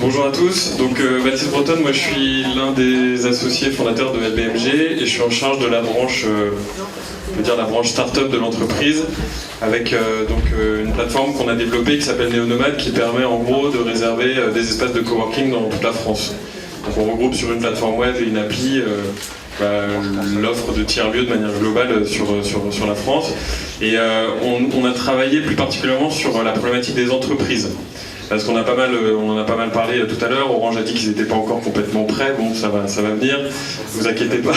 Bonjour à tous, donc Baptiste Breton, moi je suis l'un des associés fondateurs de LBMG et je suis en charge de la branche, on peut dire la branche start-up de l'entreprise avec une plateforme qu'on a développée qui s'appelle NeoNomad qui permet en gros de réserver des espaces de coworking dans toute la France. Donc on regroupe sur une plateforme web et une appli l'offre de tiers-lieux de manière globale sur la France et on a travaillé plus particulièrement sur la problématique des entreprises. Parce qu'on on en a pas mal parlé tout à l'heure. Orange a dit qu'ils n'étaient pas encore complètement prêts. Bon, ça va venir, ne vous inquiétez pas.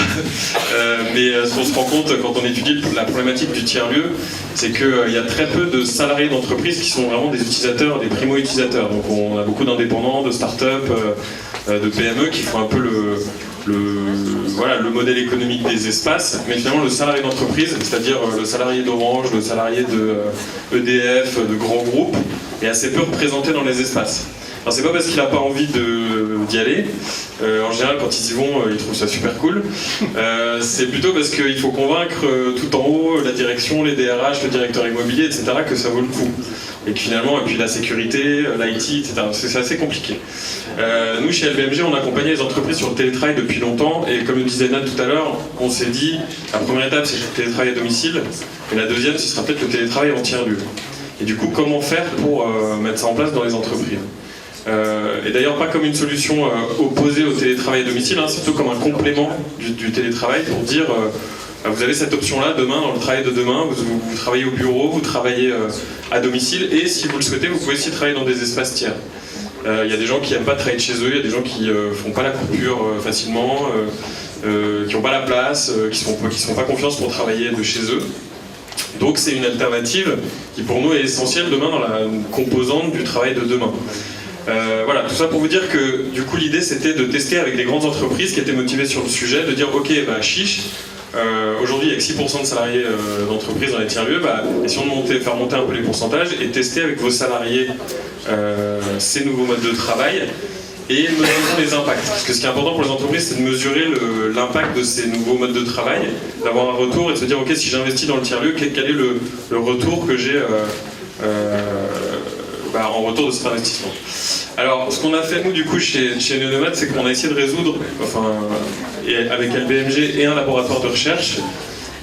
Mais ce qu'on se rend compte quand on étudie la problématique du tiers-lieu, c'est qu'il y a très peu de salariés d'entreprise qui sont vraiment des utilisateurs, des primo-utilisateurs. Donc on a beaucoup d'indépendants, de start-up, de PME qui font un peu le modèle économique des espaces, mais finalement le salarié d'entreprise, c'est-à-dire le salarié d'Orange, le salarié de EDF, de grands groupes, est assez peu représenté dans les espaces. Alors c'est pas parce qu'il n'a pas envie d'y aller, en général quand ils y vont ils trouvent ça super cool, c'est plutôt parce qu'il faut convaincre tout en haut la direction, les DRH, le directeur immobilier, etc. que ça vaut le coup. Et que finalement, et puis la sécurité, l'IT, etc. C'est assez compliqué. Nous chez LBMG on accompagnait les entreprises sur le télétravail depuis longtemps et comme le disait Nat tout à l'heure, on s'est dit la première étape c'est le télétravail à domicile et la deuxième ce sera peut-être le télétravail en tiers-lieu. Et du coup comment faire pour mettre ça en place dans les entreprises. Et d'ailleurs pas comme une solution opposée au télétravail à domicile, hein, c'est plutôt comme un complément du télétravail pour dire vous avez cette option-là demain, dans le travail de demain, vous travaillez au bureau, vous travaillez à domicile et si vous le souhaitez, vous pouvez aussi travailler dans des espaces tiers. Il y a des gens qui n'aiment pas travailler de chez eux, il y a des gens qui font pas la coupure facilement, qui n'ont pas la place, qui ne font pas confiance pour travailler de chez eux. Donc c'est une alternative qui pour nous est essentielle demain dans la composante du travail de demain. Voilà, tout ça pour vous dire que du coup l'idée c'était de tester avec des grandes entreprises qui étaient motivées sur le sujet, de dire ok chiche, aujourd'hui il y a que 6% de salariés d'entreprise dans les tiers-lieux, essayons de faire monter un peu les pourcentages et tester avec vos salariés ces nouveaux modes de travail et mesurons les impacts. Parce que ce qui est important pour les entreprises c'est de mesurer l'impact de ces nouveaux modes de travail, d'avoir un retour et de se dire ok si j'investis dans le tiers-lieu, quel est le retour que j'ai en retour de cet investissement. Alors, ce qu'on a fait nous du coup chez NeoNomad, c'est qu'on a essayé de résoudre, avec LBMG et un laboratoire de recherche,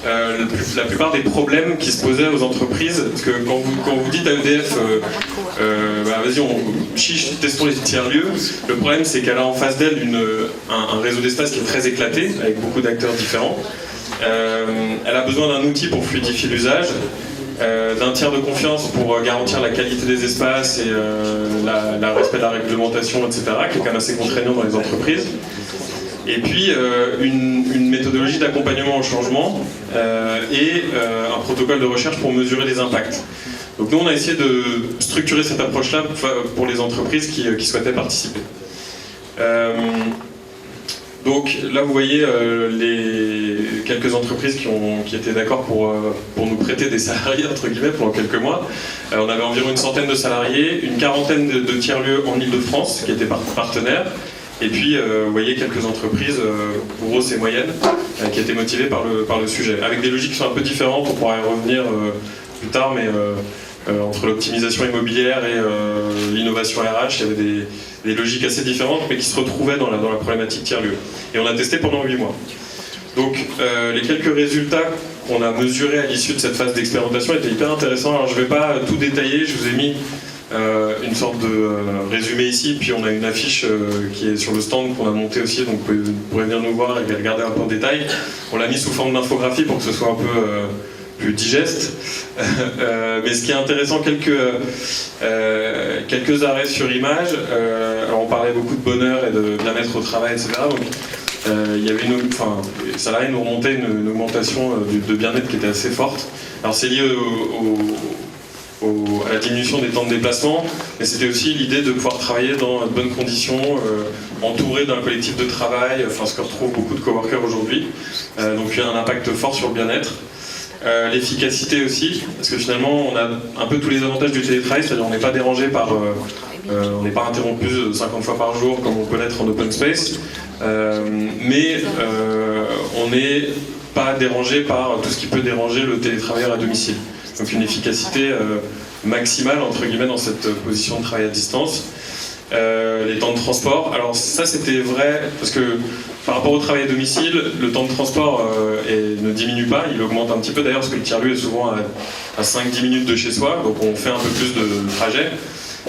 la plupart des problèmes qui se posaient aux entreprises. Parce que quand vous dites à EDF, vas-y, testons les tiers-lieux, le problème c'est qu'elle a en face d'elle un réseau d'espace qui est très éclaté, avec beaucoup d'acteurs différents. Elle a besoin d'un outil pour fluidifier l'usage. D'un tiers de confiance pour garantir la qualité des espaces et le respect de la réglementation, etc., qui est quand même assez contraignant dans les entreprises. Et puis une méthodologie d'accompagnement au changement et un protocole de recherche pour mesurer les impacts. Donc nous on a essayé de structurer cette approche-là pour les entreprises qui souhaitaient participer. Donc là vous voyez les quelques entreprises qui étaient d'accord pour nous prêter des salariés entre guillemets pendant quelques mois. On avait environ une centaine de salariés, une quarantaine de tiers-lieux en Ile-de-France qui étaient partenaires. Et puis vous voyez quelques entreprises grosses et moyennes qui étaient motivées par le sujet. Avec des logiques qui sont un peu différentes, on pourra y revenir plus tard, mais entre l'optimisation immobilière et l'innovation RH, il y avait des logiques assez différentes, mais qui se retrouvaient dans la problématique tiers-lieu. Et on a testé pendant 8 mois. Donc les quelques résultats qu'on a mesurés à l'issue de cette phase d'expérimentation étaient hyper intéressants. Alors je ne vais pas tout détailler, je vous ai mis une sorte de résumé ici, puis on a une affiche qui est sur le stand qu'on a monté aussi, donc vous pourrez venir nous voir et regarder un peu en détail. On l'a mis sous forme d'infographie pour que ce soit un peu plus digeste. Mais ce qui est intéressant, quelques arrêts sur image. Alors on parlait beaucoup de bonheur et de bien-être au travail, etc. Donc, il y avait les salariés nous remontaient une augmentation de bien-être qui était assez forte. Alors c'est lié à la diminution des temps de déplacement, mais c'était aussi l'idée de pouvoir travailler dans de bonnes conditions, entouré d'un collectif de travail, ce que retrouvent beaucoup de coworkers aujourd'hui. Donc il y a un impact fort sur le bien-être. L'efficacité aussi, parce que finalement on a un peu tous les avantages du télétravail, c'est-à-dire on n'est pas dérangé on n'est pas interrompu 50 fois par jour comme on peut l'être en open space, mais on n'est pas dérangé par tout ce qui peut déranger le télétravailleur à domicile. Donc une efficacité maximale entre guillemets dans cette position de travail à distance. les temps de transport. Alors ça c'était vrai parce que par rapport au travail à domicile, le temps de transport ne diminue pas, il augmente un petit peu d'ailleurs parce que le tiers-lieu est souvent à 5-10 minutes de chez soi, donc on fait un peu plus de trajet.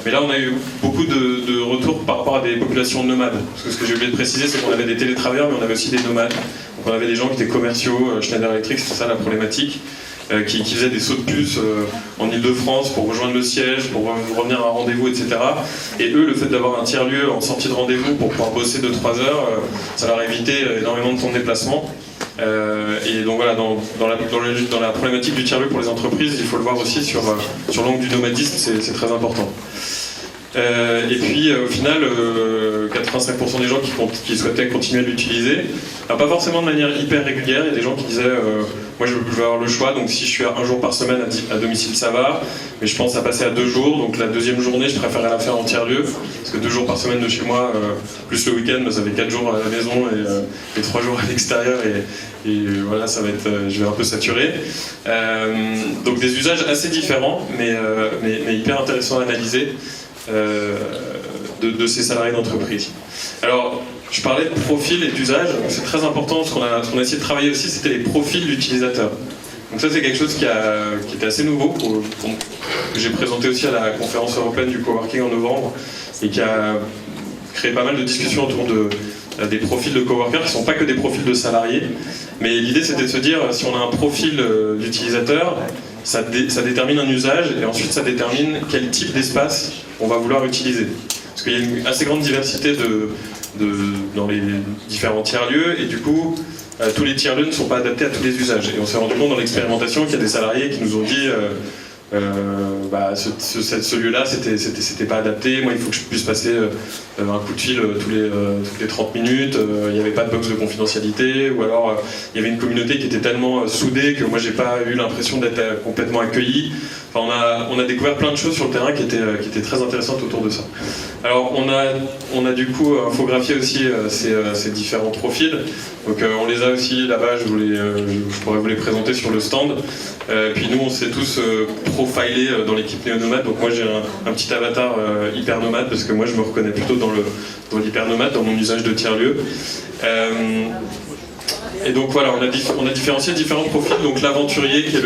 Mais là on a eu beaucoup de retours par rapport à des populations nomades. Parce que ce que j'ai oublié de préciser, c'est qu'on avait des télétravailleurs mais on avait aussi des nomades. Donc on avait des gens qui étaient commerciaux, Schneider Electric, c'était ça la problématique. Qui faisaient des sauts de puce en Ile-de-France pour rejoindre le siège, pour revenir à un rendez-vous, etc. Et eux, le fait d'avoir un tiers-lieu en sortie de rendez-vous pour pouvoir bosser 2-3 heures, ça leur évitait énormément de temps de déplacement. Et donc voilà, dans la problématique du tiers-lieu pour les entreprises, il faut le voir aussi sur l'angle du nomadisme, c'est très important. Et puis au final, 85% des gens qui souhaitaient continuer à l'utiliser, pas forcément de manière hyper régulière, il y a des gens qui disaient moi je veux avoir le choix, donc si je suis à 1 jour par semaine à domicile ça va, mais je pense à passer à 2 jours, donc la deuxième journée je préférerais la faire en tiers-lieu, parce que 2 jours par semaine de chez moi, plus le week-end, ça fait 4 jours à la maison et 3 jours à l'extérieur, et voilà, ça va être, je vais un peu saturer. Donc des usages assez différents, mais hyper intéressants à analyser. De ces salariés d'entreprise. Alors, je parlais de profil et d'usage, c'est très important, ce qu'on a essayé de travailler aussi, c'était les profils d'utilisateurs. Donc ça, c'est quelque chose qui était assez nouveau, que j'ai présenté aussi à la conférence européenne du coworking en novembre, et qui a créé pas mal de discussions autour des profils de coworkers, qui ne sont pas que des profils de salariés, mais l'idée c'était de se dire, si on a un profil d'utilisateur, ça détermine un usage, et ensuite ça détermine quel type d'espace on va vouloir utiliser. Parce qu'il y a une assez grande diversité dans les différents tiers-lieux, et du coup, tous les tiers-lieux ne sont pas adaptés à tous les usages. Et on s'est rendu compte dans l'expérimentation qu'il y a des salariés qui nous ont dit ce lieu-là, c'était pas adapté, moi il faut que je puisse passer un coup de fil toutes les 30 minutes, il n'y avait pas de box de confidentialité, ou alors il y avait une communauté qui était tellement soudée que moi j'ai pas eu l'impression d'être complètement accueilli. Enfin, on a découvert plein de choses sur le terrain qui étaient très intéressantes autour de ça. Alors on a du coup infographié aussi ces différents profils. Donc on les a aussi là-bas, je pourrais vous les présenter sur le stand. Puis nous on s'est tous profilés dans l'équipe néo-nomade. Donc moi j'ai un petit avatar hyper nomade parce que moi je me reconnais plutôt dans l'hyper nomade, dans mon usage de tiers-lieu. Et donc voilà, on a différencié différents profils. Donc l'aventurier, qui est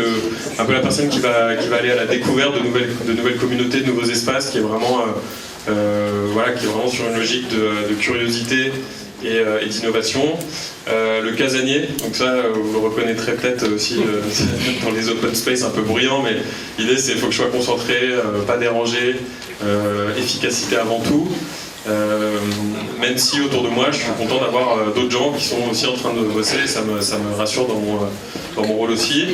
un peu la personne qui va aller à la découverte de nouvelles communautés, de nouveaux espaces, qui est vraiment, qui est vraiment sur une logique de curiosité et d'innovation. Le casanier, donc ça vous le reconnaîtrez peut-être aussi dans les open space un peu bruyants, mais l'idée c'est qu'il faut que je sois concentré, pas dérangé, efficacité avant tout. Même si autour de moi je suis content d'avoir d'autres gens qui sont aussi en train de bosser, ça me rassure dans mon rôle aussi.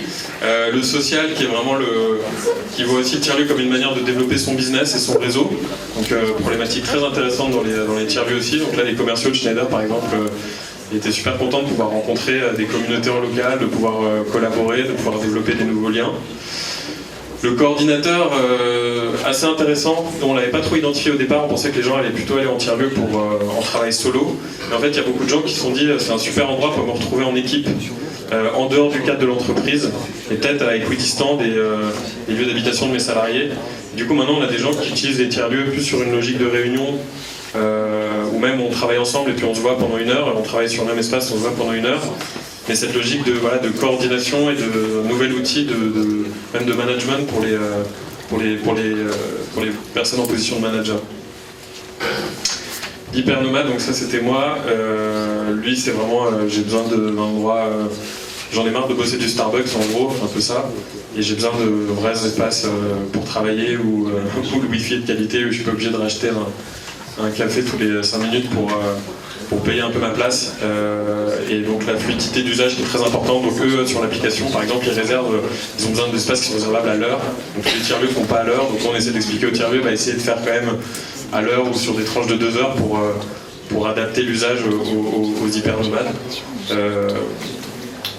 Le social qui est vraiment qui voit aussi le tiers-lieu comme une manière de développer son business et son réseau, donc problématique très intéressante dans les tiers-lieux aussi. Donc là les commerciaux de Schneider par exemple étaient super contents de pouvoir rencontrer des communautés locales, de pouvoir collaborer, de pouvoir développer des nouveaux liens. Le coordinateur, assez intéressant, on ne l'avait pas trop identifié au départ, on pensait que les gens allaient plutôt aller en tiers-lieu en travail solo. Mais en fait, il y a beaucoup de gens qui se sont dit c'est un super endroit pour me retrouver en équipe, en dehors du cadre de l'entreprise, et peut-être à équidistant des lieux d'habitation de mes salariés. Du coup, maintenant, on a des gens qui utilisent les tiers-lieux plus sur une logique de réunion, ou même on travaille ensemble et puis on se voit pendant 1 heure, on travaille sur le même espace, on se voit pendant 1 heure. Mais cette logique de coordination et de nouvel outil, même de management pour les personnes en position de manager. L'hyper nomade, donc ça c'était moi. Lui c'est vraiment, j'ai besoin d'un endroit, j'en ai marre de bosser du Starbucks en gros, un peu ça. Et j'ai besoin de vrais espaces pour travailler ou le wifi de qualité où je suis pas obligé de racheter un café tous les 5 minutes pour payer un peu ma place, et donc la fluidité d'usage qui est très importante. Donc eux sur l'application par exemple ils ont besoin d'espaces qui sont réservables à l'heure, donc les tiers-lieux ne font pas à l'heure, donc on essaie d'expliquer aux tiers-lieux, essayer de faire quand même à l'heure ou sur des tranches de 2 heures pour adapter l'usage aux hyper nomades.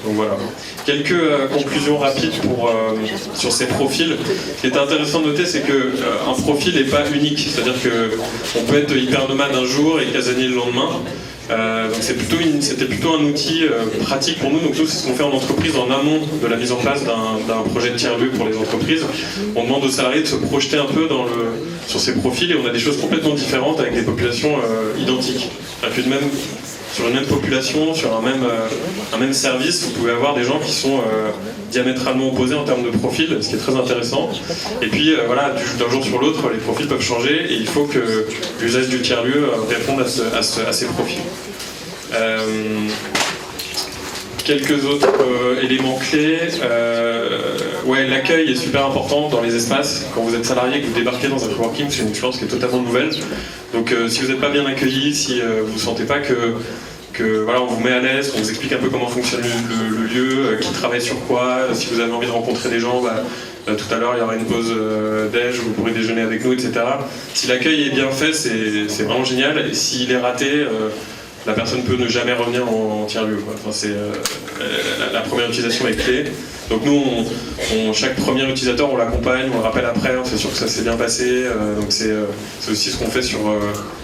Donc voilà. Quelques conclusions rapides sur ces profils. Ce qui est intéressant de noter, c'est qu'un profil n'est pas unique. C'est-à-dire qu'on peut être hyper nomade un jour et casanier le lendemain. Donc c'était plutôt un outil pratique pour nous. Donc nous, c'est ce qu'on fait en entreprise en amont de la mise en place d'un projet de tiers-lieu pour les entreprises. On demande aux salariés de se projeter un peu sur ces profils et on a des choses complètement différentes avec des populations identiques. Sur une même population, sur un même service, vous pouvez avoir des gens qui sont diamétralement opposés en termes de profil, ce qui est très intéressant. Et puis voilà, d'un jour sur l'autre, les profils peuvent changer et il faut que l'usage du tiers-lieu réponde à ces profils. Quelques autres éléments clés. Ouais, l'accueil est super important dans les espaces. Quand vous êtes salarié et que vous débarquez dans un coworking, c'est une expérience qui est totalement nouvelle. Donc si vous n'êtes pas bien accueilli, si vous ne sentez pas que voilà, on vous met à l'aise, qu'on vous explique un peu comment fonctionne le lieu, qui travaille sur quoi, si vous avez envie de rencontrer des gens, tout à l'heure il y aura une pause déj où vous pourrez déjeuner avec nous, etc. Si l'accueil est bien fait, c'est vraiment génial. Et s'il est raté, la personne peut ne jamais revenir en tiers-lieu. Enfin, la première utilisation est clé. Donc nous, chaque premier utilisateur, on l'accompagne, on le rappelle après, on fait sûr que ça s'est bien passé. Donc c'est aussi ce qu'on fait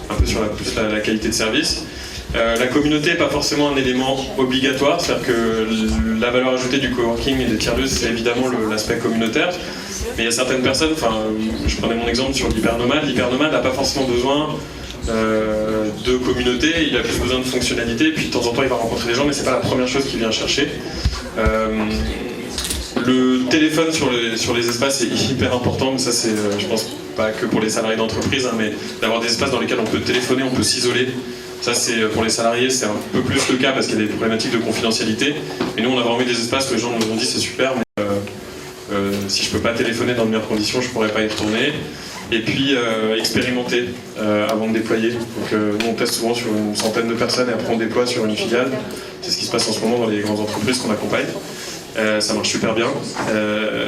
un peu sur la qualité de service. La communauté n'est pas forcément un élément obligatoire, c'est-à-dire que la valeur ajoutée du coworking et des tiers-lieux, c'est évidemment l'aspect communautaire. Mais il y a certaines personnes, je prenais mon exemple sur l'hypernomade n'a pas forcément besoin de communauté, il a plus besoin de fonctionnalité, et puis de temps en temps il va rencontrer des gens, mais c'est pas la première chose qu'il vient chercher. Le téléphone sur les espaces est hyper important, mais ça c'est, je pense, pas que pour les salariés d'entreprise, hein, mais d'avoir des espaces dans lesquels on peut téléphoner, on peut s'isoler. Ça c'est pour les salariés, c'est un peu plus le cas parce qu'il y a des problématiques de confidentialité. Et nous on a vraiment eu des espaces où les gens nous ont dit c'est super, mais si je peux pas téléphoner dans de meilleures conditions, je pourrais pas y retourner. Et puis expérimenter avant de déployer. Donc nous on teste souvent sur une centaine de personnes et après on déploie sur une filiale. C'est ce qui se passe en ce moment dans les grandes entreprises qu'on accompagne. Ça marche super bien.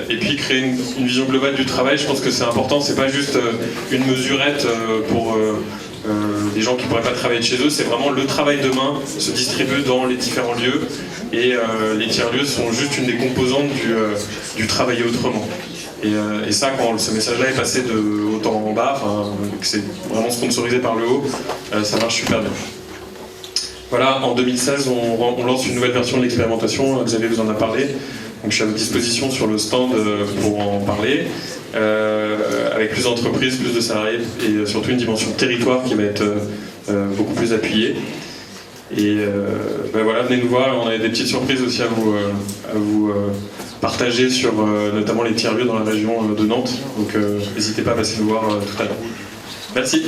Et puis créer une vision globale du travail, je pense que c'est important. C'est pas juste une mesurette pour des gens qui pourraient pas travailler de chez eux. C'est vraiment le travail demain se distribue dans les différents lieux et les tiers-lieux sont juste une des composantes du travailler autrement. Et ça, quand ce message-là est passé de haut en bas, que c'est vraiment sponsorisé par le haut, ça marche super bien. Voilà, en 2016, on lance une nouvelle version de l'expérimentation, Xavier vous en a parlé. Donc je suis à votre disposition sur le stand pour en parler, avec plus d'entreprises, plus de salariés, et surtout une dimension territoire qui va être beaucoup plus appuyée. Et voilà, venez nous voir, on a des petites surprises aussi à vous partager sur notamment les tiers-lieux dans la région de Nantes. Donc n'hésitez pas à passer nous voir tout à l'heure. Merci.